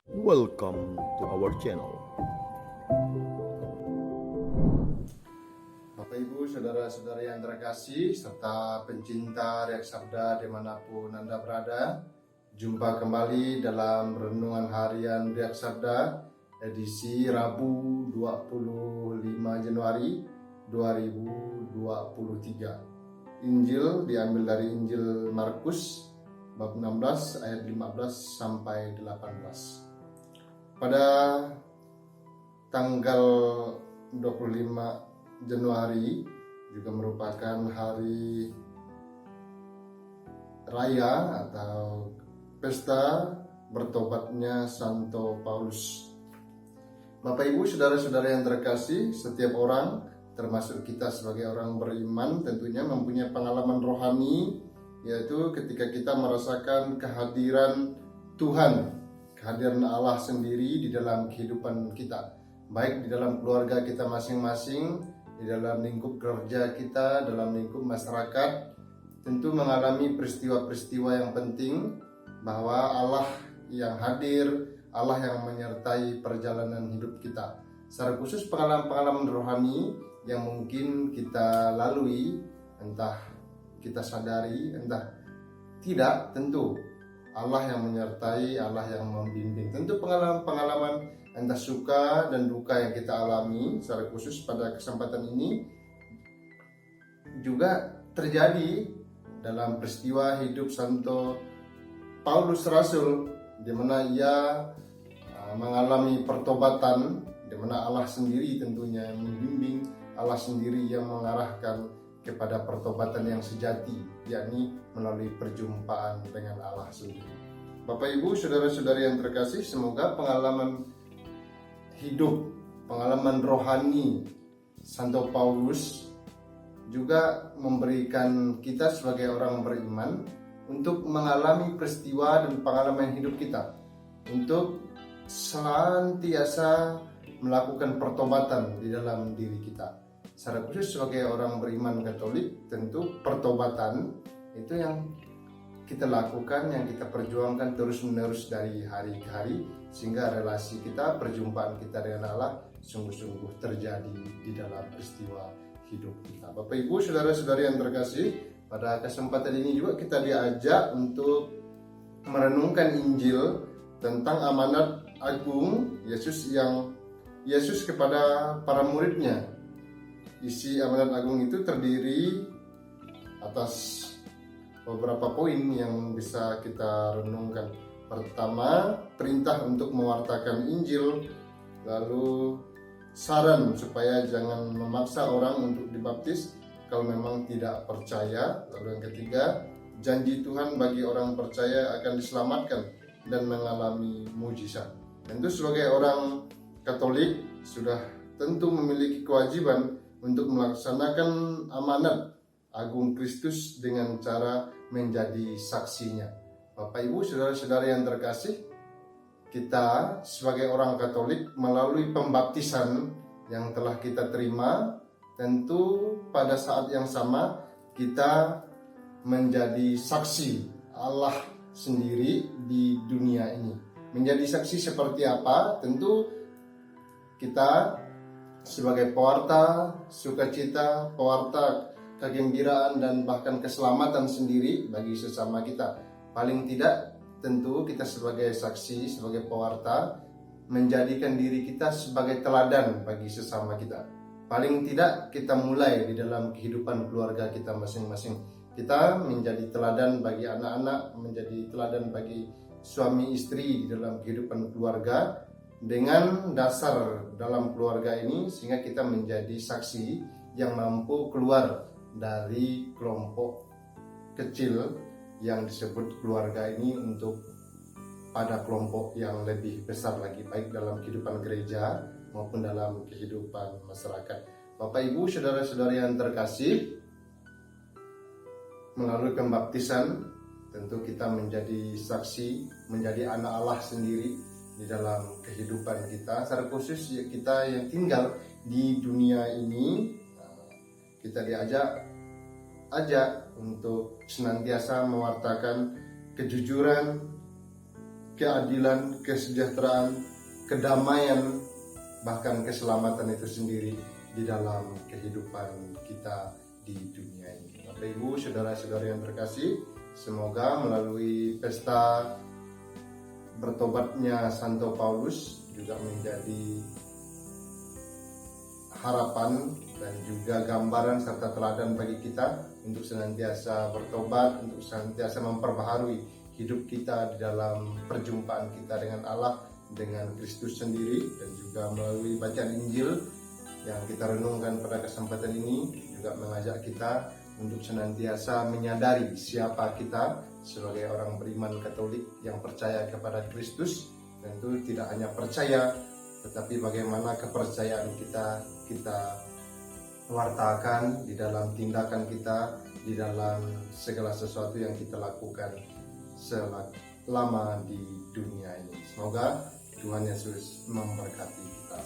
Welcome to our channel. Bapak Ibu, saudara-saudara yang terkasih, serta pencinta Riak Sabda dimanapun Anda berada, jumpa kembali dalam Renungan Harian Riak Sabda edisi Rabu 25 Januari 2023. Injil diambil dari Injil Markus bab 16 ayat 15 sampai 18. Pada tanggal 25 Januari juga merupakan hari raya atau pesta bertobatnya Santo Paulus. Bapak Ibu, saudara-saudara yang terkasih, setiap orang termasuk kita sebagai orang beriman tentunya mempunyai pengalaman rohani, yaitu ketika kita merasakan kehadiran Tuhan, kehadiran Allah sendiri di dalam kehidupan kita, baik di dalam keluarga kita masing-masing, di dalam lingkup kerja kita, dalam lingkup masyarakat, tentu mengalami peristiwa-peristiwa yang penting bahwa Allah yang hadir, Allah yang menyertai perjalanan hidup kita. Secara khusus pengalaman-pengalaman rohani yang mungkin kita lalui, entah kita sadari, entah tidak, tentu Allah yang menyertai, Allah yang membimbing. Tentu pengalaman-pengalaman entah suka dan duka yang kita alami secara khusus pada kesempatan ini juga terjadi dalam peristiwa hidup Santo Paulus Rasul, di mana ia mengalami pertobatan, di mana Allah sendiri tentunya yang membimbing, Allah sendiri yang mengarahkan kepada pertobatan yang sejati, yakni melalui perjumpaan dengan Allah sendiri. Bapak Ibu, saudara-saudari yang terkasih, semoga pengalaman hidup, pengalaman rohani Santo Paulus juga memberikan kita sebagai orang beriman untuk mengalami peristiwa dan pengalaman hidup kita, untuk senantiasa melakukan pertobatan di dalam diri kita. Secara khusus sebagai orang beriman Katolik, tentu pertobatan itu yang kita lakukan, yang kita perjuangkan terus-menerus dari hari ke hari, sehingga relasi kita, perjumpaan kita dengan Allah sungguh-sungguh terjadi di dalam peristiwa hidup kita. Bapak Ibu, saudara-saudari yang terkasih, pada kesempatan ini juga kita diajak untuk merenungkan Injil tentang amanat agung Yesus kepada para muridnya. Isi amanat agung itu terdiri atas beberapa poin yang bisa kita renungkan. Pertama, perintah untuk mewartakan Injil, lalu saran supaya jangan memaksa orang untuk dibaptis kalau memang tidak percaya. Lalu yang ketiga, janji Tuhan bagi orang percaya akan diselamatkan dan mengalami mujizat. Tentu sebagai orang Katolik sudah tentu memiliki kewajiban untuk melaksanakan amanat agung Kristus dengan cara menjadi saksinya. Bapak Ibu, saudara-saudara yang terkasih, kita sebagai orang Katolik melalui pembaptisan yang telah kita terima, tentu pada saat yang sama kita menjadi saksi Allah sendiri di dunia ini. Menjadi saksi seperti apa? Tentu kita sebagai pewarta sukacita, pewarta kegembiraan dan bahkan keselamatan sendiri bagi sesama kita. Paling tidak tentu kita sebagai saksi, sebagai pewarta menjadikan diri kita sebagai teladan bagi sesama kita. Paling tidak kita mulai di dalam kehidupan keluarga kita masing-masing. Kita menjadi teladan bagi anak-anak, menjadi teladan bagi suami istri di dalam kehidupan keluarga, dengan dasar dalam keluarga ini sehingga kita menjadi saksi yang mampu keluar dari kelompok kecil yang disebut keluarga ini untuk pada kelompok yang lebih besar lagi, baik dalam kehidupan gereja maupun dalam kehidupan masyarakat. Bapak Ibu, saudara-saudari yang terkasih, melalui pembaptisan tentu kita menjadi saksi, menjadi anak Allah sendiri di dalam kehidupan kita. Secara khusus kita yang tinggal di dunia ini, kita diajak untuk senantiasa mewartakan kejujuran, keadilan, kesejahteraan, kedamaian, bahkan keselamatan itu sendiri di dalam kehidupan kita di dunia ini. Bapak Ibu, saudara-saudara yang terkasih, semoga melalui pesta bertobatnya Santo Paulus juga menjadi harapan dan juga gambaran serta teladan bagi kita untuk senantiasa bertobat, untuk senantiasa memperbaharui hidup kita di dalam perjumpaan kita dengan Allah, dengan Kristus sendiri, dan juga melalui bacaan Injil yang kita renungkan pada kesempatan ini juga mengajak kita untuk senantiasa menyadari siapa kita sebagai orang beriman Katolik yang percaya kepada Kristus. Tentu tidak hanya percaya, tetapi bagaimana kepercayaan kita wartakan di dalam tindakan kita, di dalam segala sesuatu yang kita lakukan selama di dunia ini. Semoga Tuhan Yesus memberkati kita.